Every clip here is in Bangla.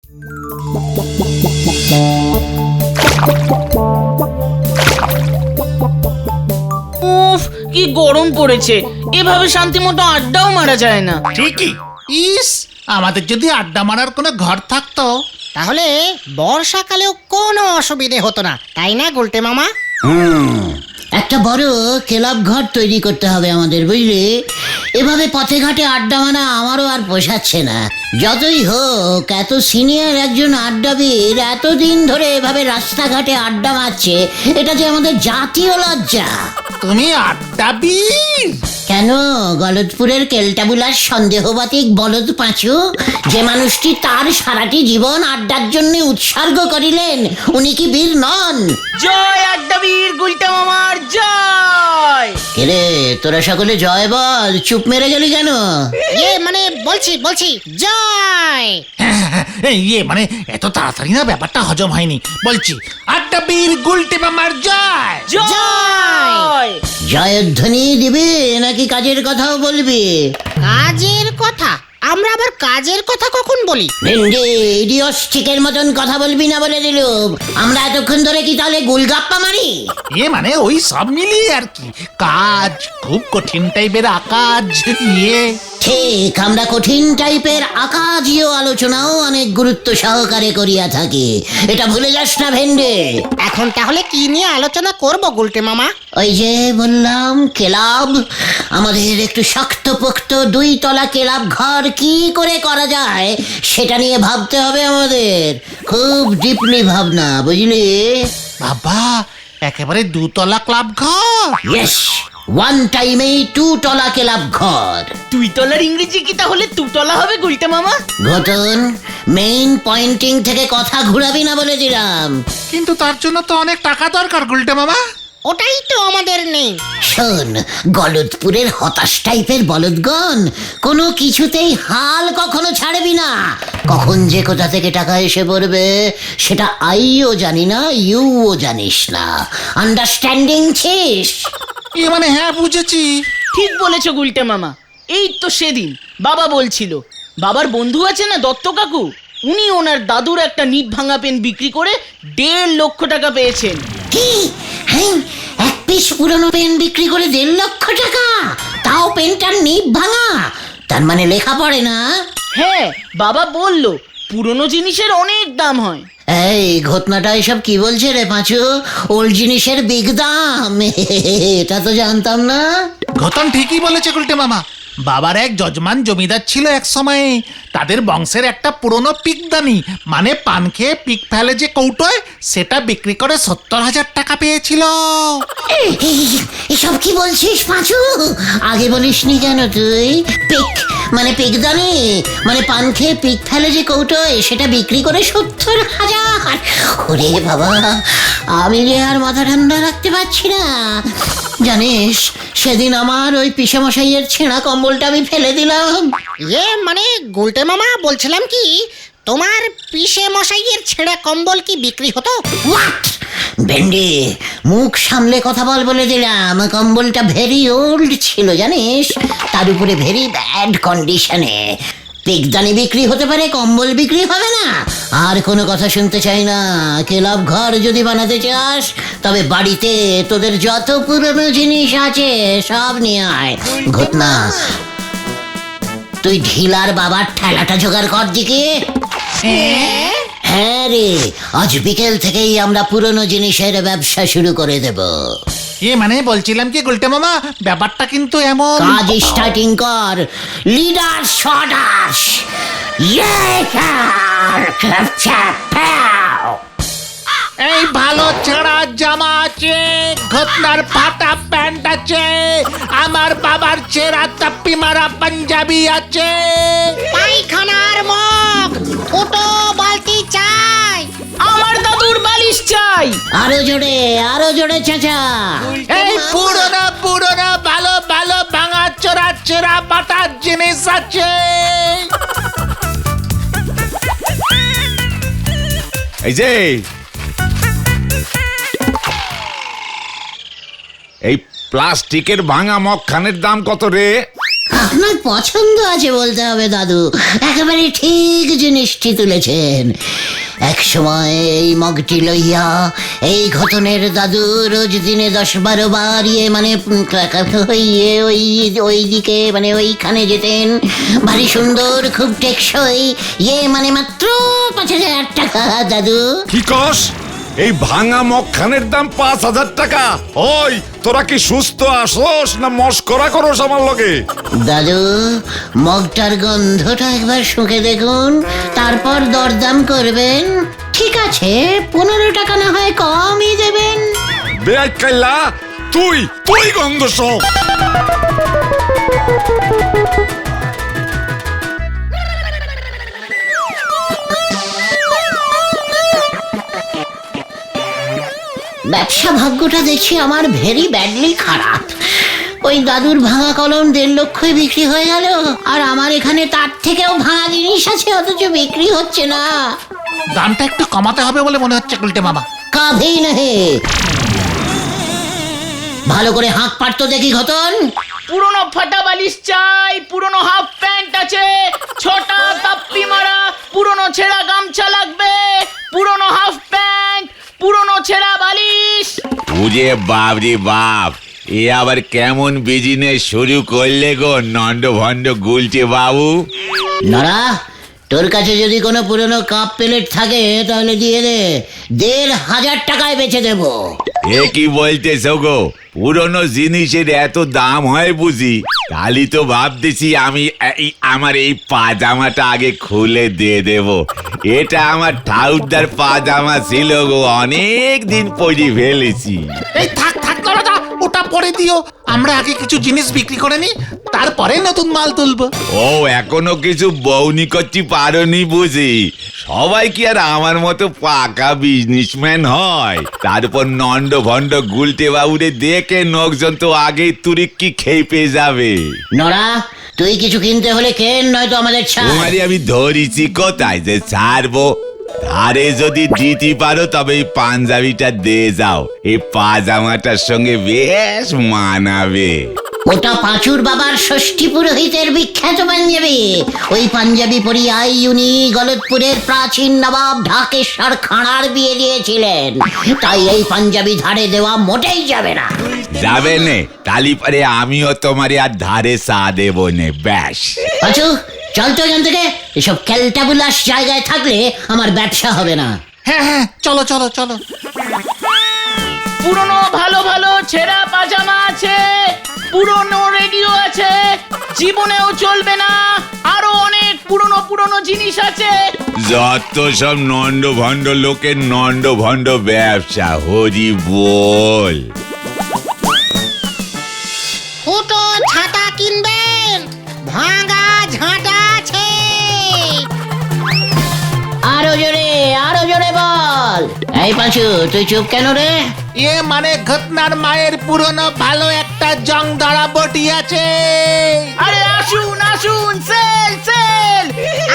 উফ, কি গরম পড়েছে, এভাবে শান্তি মতো আড্ডাও মারা যায় না। ঠিকই। ইস, আমাদের যদি আড্ডা মারার কোনো ঘর থাকতো। তাহলে বর্ষাকালেও কোনো অসুবিধে হতো না, তাই না গুলটে মামা? একটা বড় ক্লাব ঘর তৈরি করতে হবে আমাদের, বুঝলি? এভাবে পথে ঘাটে আড্ডা মারা আমারও আর পোষাচ্ছে না। যতই হোক, এত সিনিয়র একজন আড্ডাবিদ এতদিন ধরে এভাবে রাস্তাঘাটে আড্ডা মারছে, এটা যে আমাদের জাতীয় লজ্জা। তুমি আড্ডাবিদ? কেন, গলদপুরের কেলটাবুলার সন্দেহবাতিক বলদ পাঁচু, যে মানুষটি তার সারাটি জীবন আড্ডার জন্য উৎসর্গ করিলেন, উনি কি বীর নন? জয় আড্ডাবীর গুলটে মামার জয়। রে, তোরা সকলে জয় বল, চুপ মেরে গেলি কেন? মানে বলছি জয়। ইয়ে মানে এত তাড়াতাড়ি না ব্যাপারটা হজম হয়নি। বলছি, আড্ডাবিদ গুলটে মামার জয়। জয়। জয়ধ্বনি দিবি নাকি কাজের কথাও বলবি? কাজের কথা? আমরা আবার কাজের কথা কখন বলি? ভেন্ডি, ইডিয়স্টিকের মতন কথা বলবি না বলে দিলুম। আমরা এতক্ষণ ধরে কি তাহলে গুলগাপ্পা মারি? মানে ওই সব মিলিয়ে আর কি, কাজ খুব কঠিন টাইপের আকাজ। ঠিক, আমরা কঠিন টাইপের আকাজীয় আলোচনাও অনেক গুরুত্ব সহকারে করিয়া থাকি, এটা ভুলে যাস না ভেন্ডে। এখন তাহলে কি নিয়ে আলোচনা করব গুলটে মামা? ওই যে বললাম, ক্লাব। আমাদের একটু শক্তপোক্ত 2 তলা ক্লাব ঘর কি করে করা যায় সেটা নিয়ে ভাবতে হবে আমাদের, খুব ডিপলি ভাবনা, বুঝলি? বাবা, একেবারে 2 তলা ক্লাব ঘর? ইয়েস, 1 টাইমে 2 তলা ক্লাব ঘর। 2 তলার ইংরেজি কি তাহলে 2 তলা হবে গুলটে মামা? ঘটন, মেইন পয়েন্টিং থেকে কথা ঘুরাবি না বলে দিলাম। কিন্তু তার জন্য তো অনেক টাকা দরকার গুলটে মামা। ওটাই তো আমাদের নেই। শোন, গলদপুরের হতাশ টাইপের বলদগণ, কোনো কিছুতেই হাল কখনো ছাড়বি না। কখন যে কোথা থেকে টাকা এসে পড়বে সেটা আইও জানি না, ইউও জানিস না। আন্ডারস্ট্যান্ডিং ছিস? মানে হ্যাঁ, বুঝেছি। ঠিক বলেছো গুলটে মামা। এই তো সেদিন বাবা বলছিল, বাবার বন্ধু আছে না দত্ত কাকু, উনি ওনার দাদুর একটা নিট ভাঙা পেন বিক্রি করে 1.5 লক্ষ টাকা পেয়েছেন। কি? হ্যাঁ, 1 পিস পুরনো পেন বিক্রি করে 1.5 লক্ষ টাকা? তাও পেনটার নিব ভাঙা? তার মানে লেখা পড়ে না? হ্যাঁ, বাবা বলল পুরনো জিনিসের অনেক দাম হয়। এই ঘটনাটা এসব কি বলছে রে পাঁচু? ওল্ড জিনিসের বিগ দাম, এটা তো জানতাম না। ঘটন ঠিকই বলেছে গুলটে মামা। বাবার এক যজমান জমিদার ছিল এক সময়ে, তাদের বংশের একটা পুরনো পিকদানি, মানে পান খেয়ে পিক ফেলে যে কৌটোয়, সেটা বিক্রি করে 70,000 টাকা পেয়েছিল। এসব কি বলছিস পাঁচু? আগে বলিসনি কেন তুই? পিক মানে পিকদানি, মানে পান খেয়ে পিক ফেলে যে কৌটোয়, সেটা বিক্রি করে 70,000? ওরে বাবা, আমি যে আর মাথা ঠান্ডা রাখতে পারছি না। জানিস, সেদিন আমার ওই পিসেমশাইয়ের ছেঁড়া কম্বলটা আমি ফেলে দিলাম। মানে গুলটে মামা, বলছিলাম কি, তোমার পিসে মশাইয়ের ছেঁড়া কম্বল কি বিক্রি হতো? হোয়াট? ভেন্ডি, মুখ সামলে কথা বল বলে দিলাম। কম্বলটা ভেরি ওল্ড ছিল জানিস, তার উপরে ভেরি ব্যাড কন্ডিশনে। পিকদানি বিক্রি হতে পারে, কম্বল বিক্রি হবে না? আর কোনো কথা শুনতে চাই না। ক্লাব ঘর যদি বানাতে চাস, তবে বাড়িতে তোদের যত পুরনো জিনিস আছে সব নিয়ে আয়। ঘটনা, তুই ঢিলার বাবার ঠেলাটা জোগাড় কর দিকে। হ্যাঁ রে, আজ বিকেল থেকেই আমরা পুরনো জিনিসের ব্যবসা শুরু করে দেব। মানে বলছিলাম কি গুলটে মামা, ব্যাপারটা কিন্তু এমন। কাজ স্টার্টিং কর, লিডার শটাস। এই ভালো ছেঁড়া জামা আছে, ঘটনার ফাটা প্যান্ট আছে, আমার বাবার ছেঁড়া তাপ্পি মারা পাঞ্জাবি আছে, পায়খানার মগ, ফুটো বালতি চাই, আমার দাদুর বালিশ চাই। আরো জোরে চাচা। এই পুরোনো ভালো ভালো ভাঙা চোরা চেরা বাটার জিনিস আছে। এই যে এই প্লাস্টিকের ভাঙা মগখানের দাম কত রে? আপনার পছন্দ আছে বলতে হবে দাদু, একেবারে ঠিক জিনিসটি তুলেছেন। এক সময় এই মগটি লইয়া এই ঘটনের দাদু রোজ দিনে 10-12 বার ওই দিকে ওইখানে যেতেন। ভারী সুন্দর, খুব টেকসই, মাত্র 5,000 টাকা দাদু। কি কস? এই ভাঙা মগখানের দাম 5,000 টাকা? ওই তোরা কি সুস্থ আসোস না মস্করা করোস আমার লগে? দাদু, মগটার গন্ধটা একবার শুঁকে দেখুন, তারপর দরদাম করবেন। ঠিক আছে, 15 টাকা না হয় কমই দেবেন। বেআই কাইলা, তুই গন্ধ শোক। ব্যবসা ভাগ্যটা দেখছি আমার ভেরি ব্যাডলি খারাপ। ওই দাদুর ভাঙা কলম 1.5 লক্ষই বিক্রি হয়ে গেল, আর আমার এখানে তার থেকেও ভাঙা জিনিস আছে, অথচ বিক্রি হচ্ছে না। দামটা একটু কমাতে হবে বলে মনে হচ্ছে গুলটে মামা। কাভি নেই। ভালো করে হাঁক পারতো দেখি ঘটন। পুরনো ফাটা বালিশ চাই, পুরনো হাফ প্যান্ট আছে, 6টা তাপ্পি মারা, পুরনো ছেঁড়া গামছা লাগবে, পুরনো হাফ প্যান্ট, পুরনো ছেঁড়া বালিশ। বুঝে বাপ রে বাপ, এ আবার কেমন বিজনেস শুরু করলে গো নন্দ ভন্ড গুলটে বাবু? নড়া, তোর কাছে যদি কোনো পুরনো কাপ প্লেট থাকে তাহলে দিয়ে দে, 1,500 টাকায় বেচে দেবো। এ কি বলতেছ গো? পুরনো জিনিসের এত দাম হয় বুঝি? তাহলে তো ভাবতেছি আমি আমার এই পাজামাটা আগে খুলে দিয়ে দেব। এটা আমার ঠাউরদার পাজামা ছিল গো, অনেক দিন পরে ফেলেছি। এই থাক দাদা, ওটা পরে দিও। আমরা আগে কিছু জিনিস বিক্রি করে নি, তারপরে নতুন মাল তুলবো। ও, এখনো কিছু বউনি করতে পারোনি বুঝি? সবাই কি আর আমার মতো পাকা বিজনেসম্যান হয়? তারপর নন্দ ভন্ড গুলটে বাবুরে দেখে লোকজন তো আগেই তুরিক্কি খেপে যাবে। নড়া, তুই কিছু কিনতে হলে কেন, নয়তো আমাদের ছাড়। তোমারই আমি ধরিছি কোথায় যে ছাড়বো? ধারে যদি দিতে পারো তবে এই পাঞ্জাবিটা দিয়ে যাও, এই পাজামাটার সঙ্গে বেশ মানাবে। ওটা পাঁচুর বাবার ষষ্ঠী পুরোহিতের বিখ্যাত পাঞ্জাবি। ওই পাঞ্জাবি পরিয়াই উনি গলতপুরের প্রাচীন নবাব ঢাকেশ্বর খাঁড়ার বিয়ে দিয়েছিলেন, তাই এই পাঞ্জাবি ধারে দেওয়া মোটেই যাবে না। যাবে নে, তালি পরে আমিও তোমার আর ধারে চা দেবো নে। ব্যাস পাঁচু, চল তো এখান থেকে। এসব ক্যালটাবুলাস জায়গায় থাকলে আমার ব্যবসা হবে না। হ্যাঁ, চলো চলো চলো। পুরনো ভালো ভালো ছেঁড়া পাজামা আছে, পুরনো রেডিও আছে, জীবনেও চলবে না, আরো অনেক পুরনো জিনিস আছে। যত সব নন্দ ভন্ড লোকের নন্দ ভন্ড ব্যবসা, হরি বল। ফুটো ছাতা কিনবেন, ভাঙা ঝাঁটা আছে। আরো জোরে বল। এই পাঁচু, তুই চুপ কেন রে? ঘটনার মায়ের পুরনো ভালো একটা জং ধরা বটি আছে। আরে আসুন আসুন, সেল সেল।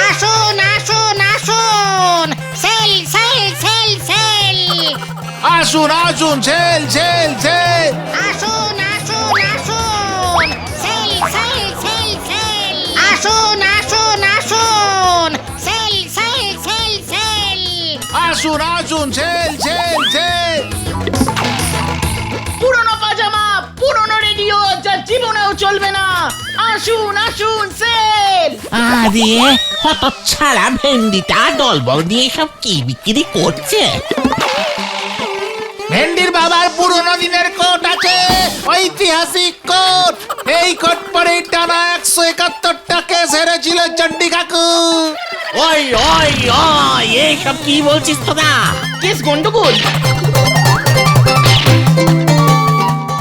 আসুন আসুন আসুন, সেল সেল সেল সেল। আসুন সেল সেল সেল। আসুন আসুন আসুন, সেল সেল সেল সেল। আসুন আসুন আসুন, সেল সেল সেল সেল। আসুন সেল সেল সেল। পুরনো পাজামা, পুরনো রেডিও, যা জীবনেও চলবে না। আসুন আসুন, সেল। আরে হতচ্ছাড়া ভেন্ডিটা দলবল দিয়ে সব কি বিক্রি করছে? ভেন্ডির বাবার পুরনো দিনের কোট আছে, ঐতিহাসিক কোট। এই কোট পরে টানা 171 টাকা সেরেছিল চন্ডী কাকু। ওই এইসব কি বলছিস তোরা? কেস গন্ডগোল।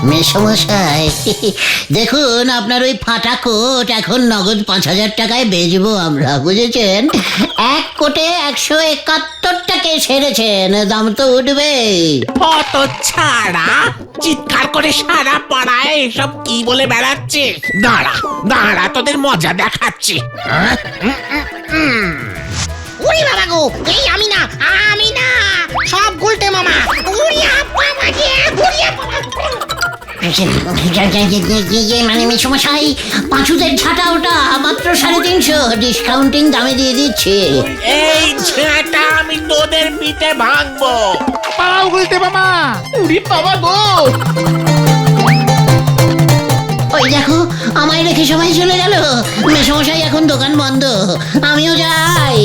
মেসমশাই, দেখুন আপনার ওই ফাটা কোট এখন নগদ 5,000 টাকায় বেচবো আমরা, বুঝেছেন? এক কোটে 171 টাকায় সেরেছেন, দাম তো উঠবে। হতচ্ছাড়া, চিৎকার করে সারা পাড়ায় এসব কি বলে বেড়াচ্ছে? দাঁড়া তোদের মজা দেখাচ্ছি। উড়ি বাবা গো, এই আমি না, সব গুলটে মামা। উড়িয়া বাবা গে, উড়িয়া বাবা। মানে মেসমশাই, পাঁচুদের ঝাঁটা ওটা মাত্র 350, ডিসকাউন্টিং দামে দিয়ে দিচ্ছে। এই ঝাঁটা আমি তোদের পিঠে ভাঙবো। পাও গুলটে মামা। উড়ি বাবা গো! ওই দেখো, আমায় রেখে সবাই চলে গেল। মেসমশাই এখন দোকান বন্ধ, আমিও যাই।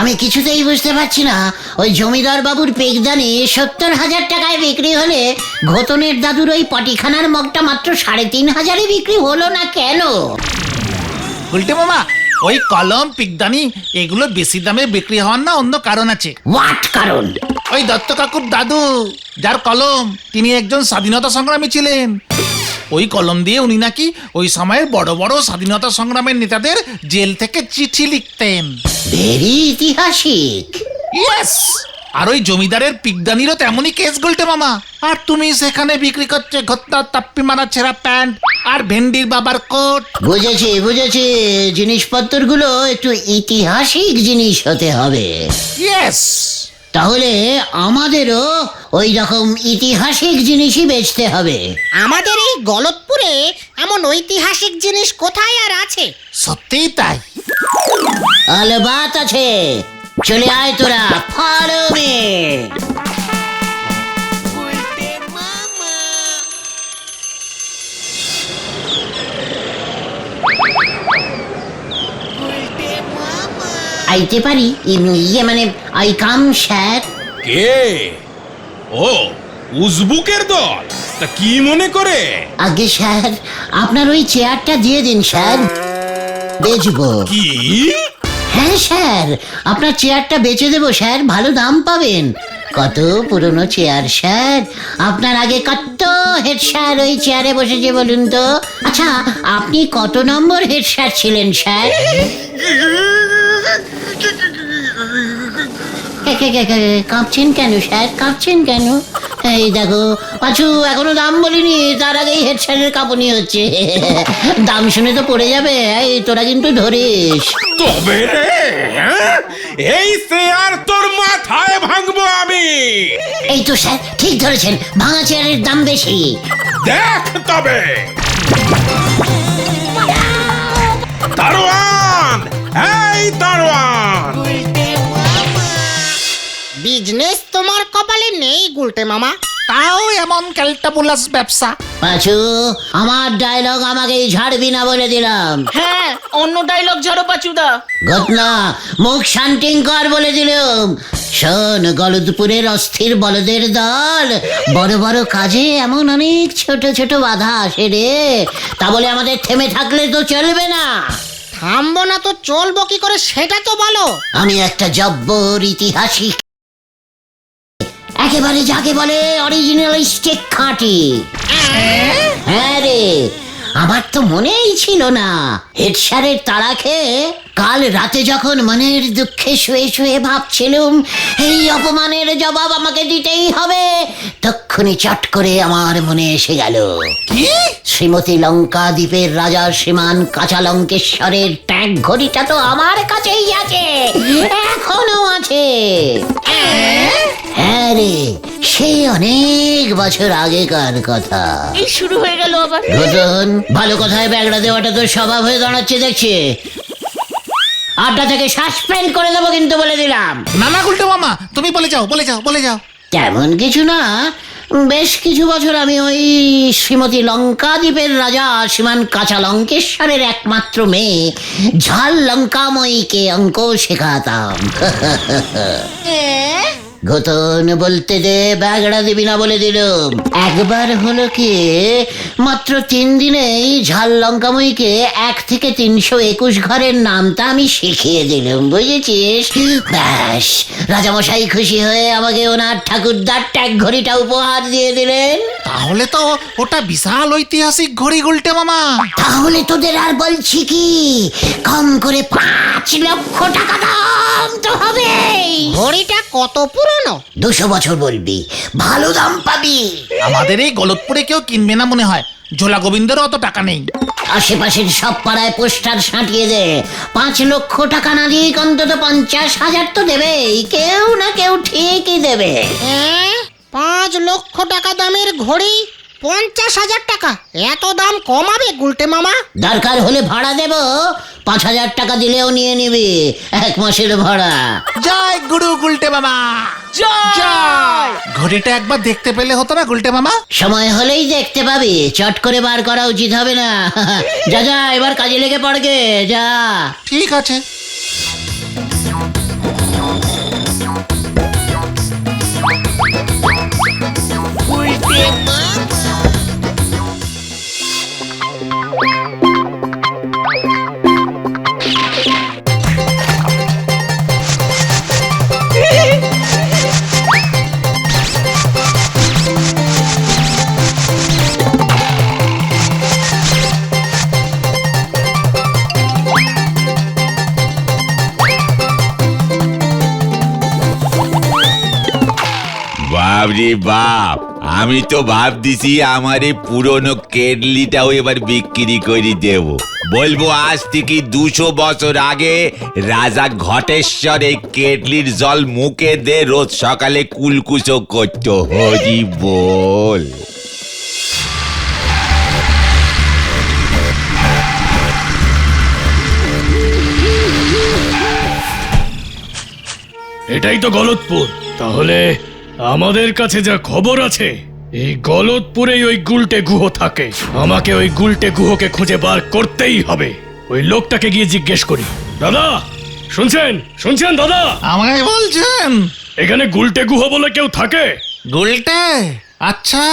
আমি কিছুতেই বুঝতে পারছি না, ওই জমিদার বাবুর পেকদানি 70,000 টাকায় বিক্রি হলে ঘোতনের দাদুর ওই পটিখানার মগটা মাত্র 3,500-এ বিক্রি হলো না কেন? গুলটে মামা, ওই কলম পিকদানি এগুলো বেশি দামে বিক্রি হওয়ার না অন্য কারণ আছে। হোয়াট কারণ? ওই দত্ত কাকুর দাদু, যার কলম, তিনি একজন স্বাধীনতা সংগ্রামী ছিলেন। ওই কলম দিয়ে উনি নাকি ওই সময়ের বড় বড় স্বাধীনতা সংগ্রামের নেতাদের জেল থেকে চিঠি লিখতেন। ভেরি ইতিহাসিক। ইয়েস। আর ওই জমিদারের পিকদানিরও তেমনই কেস গুলটে মামা। আর তুমি সেখানে বিক্রি করছে ঘত্তা তাপ্পি মারা ছেঁড়া প্যান্ট আর ভেন্ডির বাবার কোট। বুঝেছি, জিনিসপত্রগুলো একটু ইতিহাসিক জিনিস হতে হবে। ইয়েস। তাহলে আমাদেরও ওই রকম ইতিহাসিক জিনিসই বেচতে হবে। আমাদের এই গলতপুরে এমন ঐতিহাসিক জিনিস কোথায় আর আছে? সত্যিই তাই। আলবাত আছে, চলে আয় তোরা, ফলো মি। আইতে পারি? ইয়ে মানে আই কাম স্যার। কে? ও, উজবুকের দল। তা কি মনে করে? আগে স্যার, আপনার ওই চেয়ারটা দিয়ে দিন স্যার, বেচবো। কি? হ্যাঁ স্যার, আপনার চেয়ারটা বেচে দেবো স্যার, ভালো দাম পাবেন। কত পুরনো চেয়ার স্যার, আপনার আগে কত হেড স্যার ওই চেয়ারে বসেছে বলুন তো। আচ্ছা, আপনি কত নম্বর হেড স্যার ছিলেন স্যার? কাঁপছেন কেন স্যার, কাঁপছেন কেন? এই দেখো পাঁচু, এখনো দাম বলিনি, তার আগেই হেড স্যারের কাঁপুনি হচ্ছে। দাম শুনে তো পড়ে যাবে, এই তোরা কিন্তু ধরিস। তবে রে, হ্যাঁ? এই চেয়ার তোর মাথায় ভাঙবো আমি। এই তো স্যার ঠিক ধরেছেন, ভাঙা চেয়ারের দাম বেশি। দেখ তবে। দারোয়ান, এই দারোয়ান। বিজনেস তোমার কপালে নেই গুলটে মামা। তাও এমন ক্যালটাবুলাস ব্যবসা। পাঁচু, আমার ডায়লগ আমাকেই ঝাড়বি না বলে দিলাম। হ্যাঁ, অন্য ডায়লগ ঝাড়ো পাচুদা। ঘটনা, মুখ শান্তিং কর বলে দিলাম। শোন, গলদপুরের অস্থির বলদের দল, বড় বড় কাজে এমন অনেক ছোট ছোট বাধা আসে রে। তা বলে আমাদের থেমে থাকলে তো চলবে না। থামবো না তো চলবো কি করে সেটা তো বলো। আমি একটা জব্বর ইতিহাসিক, একেবারে যাকে বলে অরিজিনালিস্টিক খাঁটি। হ্যাঁ রে, আমার তো মনেই ছিল না। হেড স্যারের তাড়া খেয়ে কাল রাতে যখন মনের দুঃখে শুয়ে শুয়ে ভাবছিলুম এই অপমানের জবাব আমাকে দিতেই হবে, তক্ষুনি চট করে আমার মনে এসে গেল শ্রীমতী লঙ্কা দ্বীপের রাজা শ্রীমান কাঁচা লঙ্কেশ্বরের ট্যাগ ঘড়িটা তো আমার কাছেই আছে, এখনো আছে। হ্যাঁ রে, সেই অনেক বছর আগেকার কথা। এই শুরু হয়ে গেল আবার। ঘটন, ভালো কথায় ব্যাগড়া দেওয়াটা তো স্বভাব হয়ে দাঁড়াচ্ছে দেখছি। আড্ডা থেকে সাসপেন্ড করে দেবো কিন্তু বলে দিলাম। না না গুলটে মামা, তুমি বলে যাও, বলে যাও, বলে যাও। তেমন কিছু না, বেশ কিছু বছর আমি ওই শ্রীমতী লঙ্কা দ্বীপের রাজা শ্রীমান কাঁচা লঙ্কেশ্বরের একমাত্র মেয়ে ঝাল লঙ্কাময়ীকে অঙ্ক শেখাতাম। ঘটন বলতে দে, ব্যাগড়া দিবি না বলে দিলাম। একবার হলো কি, মাত্র 3 দিনেই ঝাল লঙ্কাময়ীকে 1 থেকে 321 ঘরের নামটা আমি শিখিয়ে দিলাম, বুঝেছিস? ব্যাস, রাজামশাই খুশি হয়ে আমাকে ওনার ঠাকুরদার ট্যাগ ঘড়িটা উপহার দিয়ে দিলেন। তাহলে তো ওটা বিশাল ঐতিহাসিক ঘড়ি গুলটে মামা। তাহলে তোদের আর বলছি কি, কম করে 5 লক্ষ টাকা দাম। তো হবেই। ঘড়িটা কত পুরনো? 200 বছর বলবি, ভালো দাম পাবি। আমাদের এই গলতপুরে কেউ কিনবে না মনে হয়, ঝোলা গোবিন্দেরও অত টাকা নেই। আশেপাশের সব পাড়ায় পোস্টার সাঁটিয়ে দে, 5 লক্ষ টাকা না দিয়ে অন্তত 50,000 তো দেবেই, কেউ না কেউ ঠিকই দেবে। 5 লক্ষ টাকা দামের ঘড়ি 50,000 টাকা? এত দাম কমাবে গুলটে মামা? দরকার হলে ভাড়া দেব, 5,000 টাকা দিলেও নিয়ে নিবি, 1 মাসের ভাড়া। জয় গুরু গুলটে মামা, জয়। ঘড়িটা একবার দেখতে পেলে হতো না গুলটে মামা? সময় হলেই দেখতে পাবি, চট করে বার করা উচিত হবে না। যা যা, এবার কাজে লেগে পড়গে, যা। ঠিক আছে। বাপরে বাপ, আমি তো ভাবতেছি আমার এই পুরনো কেটলিটাও এবার বিক্রি করে দেব। বলবো আজ থেকে 200 বছর আগে রাজা ঘটেশ্বর এই কেটলির জল মুখে দে রোজ সকালে কুলকুচো করতো। হরি বল। এটাই তো গলতপুর। তাহলে আমাদের কাছে যা খবর আছে, এই গলতপুরেই ওই গুলটে গুহ থাকে। আমাকে ওই গুলটে গুহকে খুঁজে বার করতেই হবে। ওই লোকটাকে গিয়ে জিজ্ঞেস করি। দাদা শুনছেন? শুনছেন দাদা? আমায় বলছেন? এখানে গুলটে গুহ বলে কেউ থাকে? গুলটে? আচ্ছা,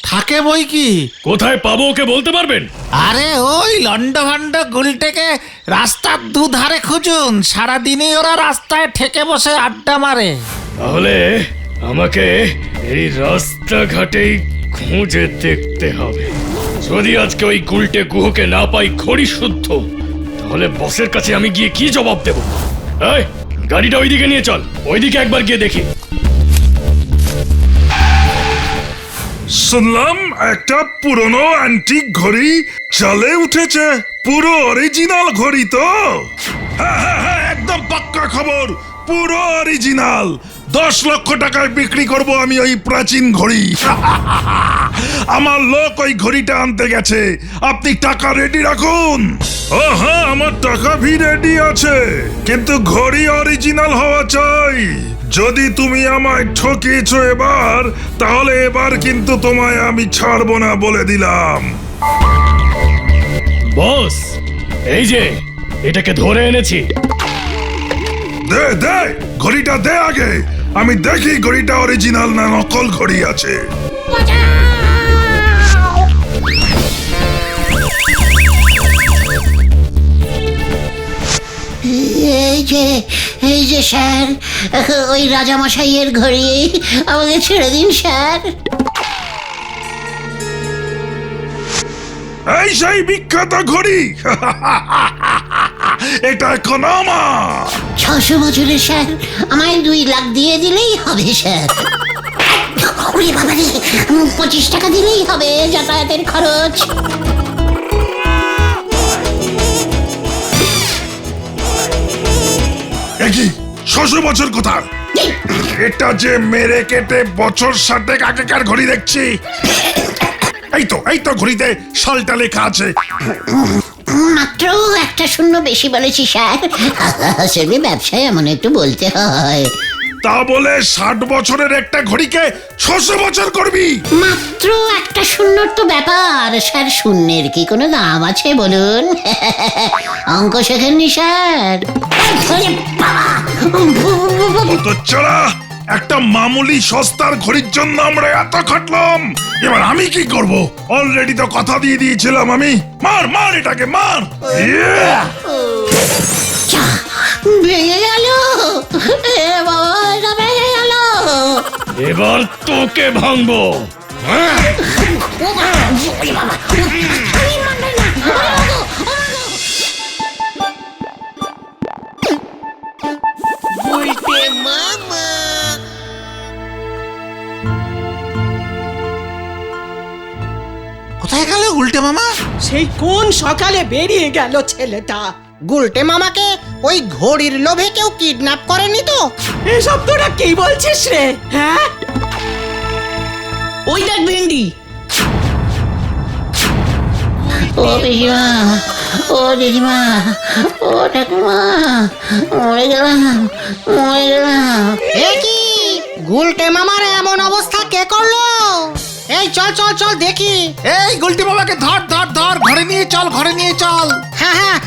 থাকে বই কি। কোথায় পাবো ওকে বলতে পারবেন? আরে ওই লন্ড ভন্ড গুলটেকে রাস্তার দুধারে খুঁজুন, সারাদিনই ওরা রাস্তায় ঠেকে বসে আড্ডা মারে। তাহলে আমাকে এই রাস্তাঘাটেই খুঁজে দেখতে হবে। যদি আজকে ওই গুলটে গুহকে না পাই খড়ি শুদ্ধ, তাহলে বসের কাছে আমি গিয়ে কি জবাব দেব? এই গাড়িটা ওইদিকে নিয়ে চল, ওইদিকে একবার গিয়ে দেখি। শুনলাম একটা পুরনো অ্যান্টিক ঘড়ি চালে উঠেছে, পুরো অরিজিনাল ঘড়ি তো? হ্যাঁ হ্যাঁ হ্যাঁ, একদম পাক্কা খবর, পুরো অরিজিনাল। 10 লক্ষ টাকায় বিক্রি করব আমি ওই প্রাচীন ঘড়ি। আমার লোক ওই ঘড়িটা আনতে গেছে, আপনি টাকা রেডি রাখুন। ও হ্যাঁ, আমার টাকা ভি রেডি আছে, কিন্তু ঘড়ি অরিজিনাল হওয়া চাই। যদি তুমি আমায় ঠকিয়েছো এবার, তাহলে এবার কিন্তু তোমায় আমি ছাড়বো না বলে দিলাম। বস, এই যে এটাকে ধরে এনেছি। দে দে, ঘড়িটা দে আগে, আমি দেখি ঘড়িটা অরিজিনাল না নকল ঘড়ি আছে। এই যে স্যার, ওই রাজামশাইয়ের ঘড়ি, আমাকে ছেড়ে দিন স্যার। এই সেই বিখ্যাত ঘড়ি, এটা এখন আমার। 600 বছরের স্যার, আমায় 2 লাখ দিয়ে দিলেই হবে স্যার। ওরে বাবারে, 25 টাকা দিলেই হবে যাতায়াতের খরচ। একই 600 বছর কথা, এটা যে মেরে কেটে বছর 60 আগেকার ঘড়ি দেখছি। এই তো ঘড়িতে সালটা লেখা আছে। মাত্র একটা শূন্য বেশি বলেছি স্যার, সেমনি ব্যবসায় এমন একটু বলতে হয়। তা বলে 60 বছরের একটা ঘড়িকে 600 বছর করবি? মাত্র একটা শূন্যর তো ব্যাপার স্যার, শূন্যের কি কোনো দাম আছে বলুন? অঙ্ক শেখেননি স্যার? তো চলা, একটা মামুলি সস্তার ঘড়ির জন্য আমরা এত খাটলাম, এবার আমি কি করব? অলরেডি তো কথা দিয়ে দিয়েছিলাম আমি। মার মার, এটাকে মার। ভেঙে গেল, বাবা এটা ভেঙে গেল। এবার তোকে ভাঙবো। গুলটে মামা? সেই কোন সকালে বেরিয়ে গেল ছেলেটা। গুলটে মামাকে ওই ঘড়ির লোভে কেউ কিডন্যাপ করেনি তো? এসব তোরা কি বলছিস রে? হ্যাঁ, ওই দেখ ভেন্ডি। ও পিসিমা, ও দিদিমা, ও ঠাকুমা, মরে গেলাম, মরে গেলাম। এ কি গুলটে মামার এমন অবস্থা কে করলো? এই চল চল চল দেখি। এই গুলটে মামাকে ধর ধর ধর, ঘরে নিয়ে চল, ঘরে নিয়ে চল। হ্যাঁ হ্যাঁ,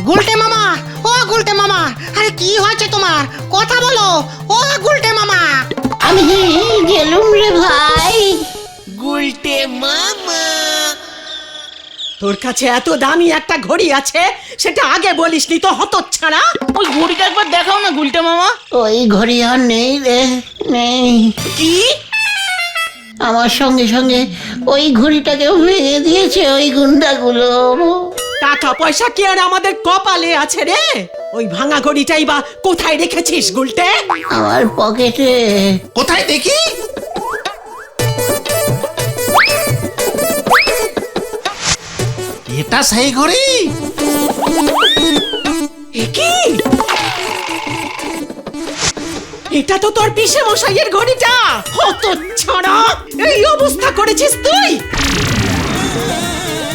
গুলটে মামা, ও গুলটে মামা, আরে কি হয়েছে তোমার? কথা বলো, ও গুলটে মামা। আমি গেলুম রে ভাই। তোর কাছে এত দামি একটা ঘড়ি আছে, সেটা আগে বলিসনি তো হতচ্ছাড়া। ওই ঘড়িটা একবার দেখাও না গুলটে মামা। ওই ঘড়ি আর নেই রে, নেই। কি? আমার সঙ্গে সঙ্গে ওই ঘড়িটাকেও ভেঙে দিয়েছে ওই গুন্ডাগুলো। টাকা পয়সা কি আর আমাদের কপালে আছে রে? ওই ভাঙা ঘড়িটাই বা কোথায় রেখেছিস গুলটে? আমার পকেটে। কোথায় দেখি? এটা সেই ঘড়ি? এ কি? এটা তো তোর পিসে মশাইয়ের ঘড়িটা। হতচ্ছাড়া, এই অবস্থা করেছিস তুই।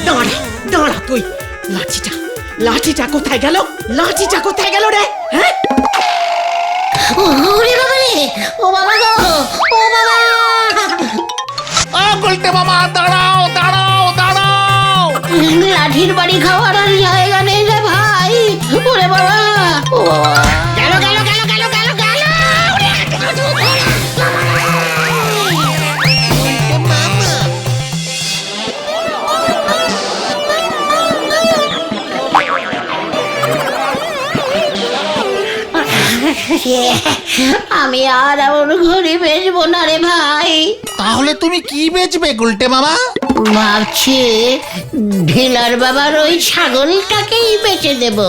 দাঁড়া দাঁড়া তুই। লাঠিটা, লাঠিটা কোথায় গেল? লাঠিটা কোথায় গেল রে? হ্যাঁ, ওরে বাবা রে, ও বাবা গো, ও বাবা। ও গুলটে মামা, দাঁড়াও দাঁড়াও দাঁড়াও। লাঠির বাড়ি খাওয়ার আর জায়গা নেই রে ভাই। ওরে বাবা, ও বাবা। গেল গেল গেল গেল গেল গেল। আমি আর এমন ঘড়ি বেচবো না রে ভাই। তাহলে তুমি কি বেচবে গুলটে মামা? ভাবছি ঢিলার বাবার ওই ছাগলটাকেই বেচে দেব।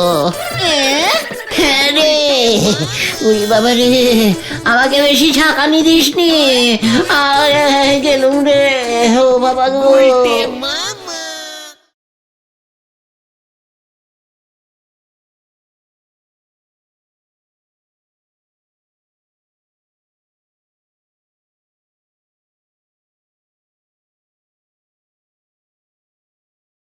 হ্যাঁ রে, ওই বাবা রে, আমাকে বেশি ঝাঁকানি দিসনি। আর গেলুম রে, ও বাবা গো।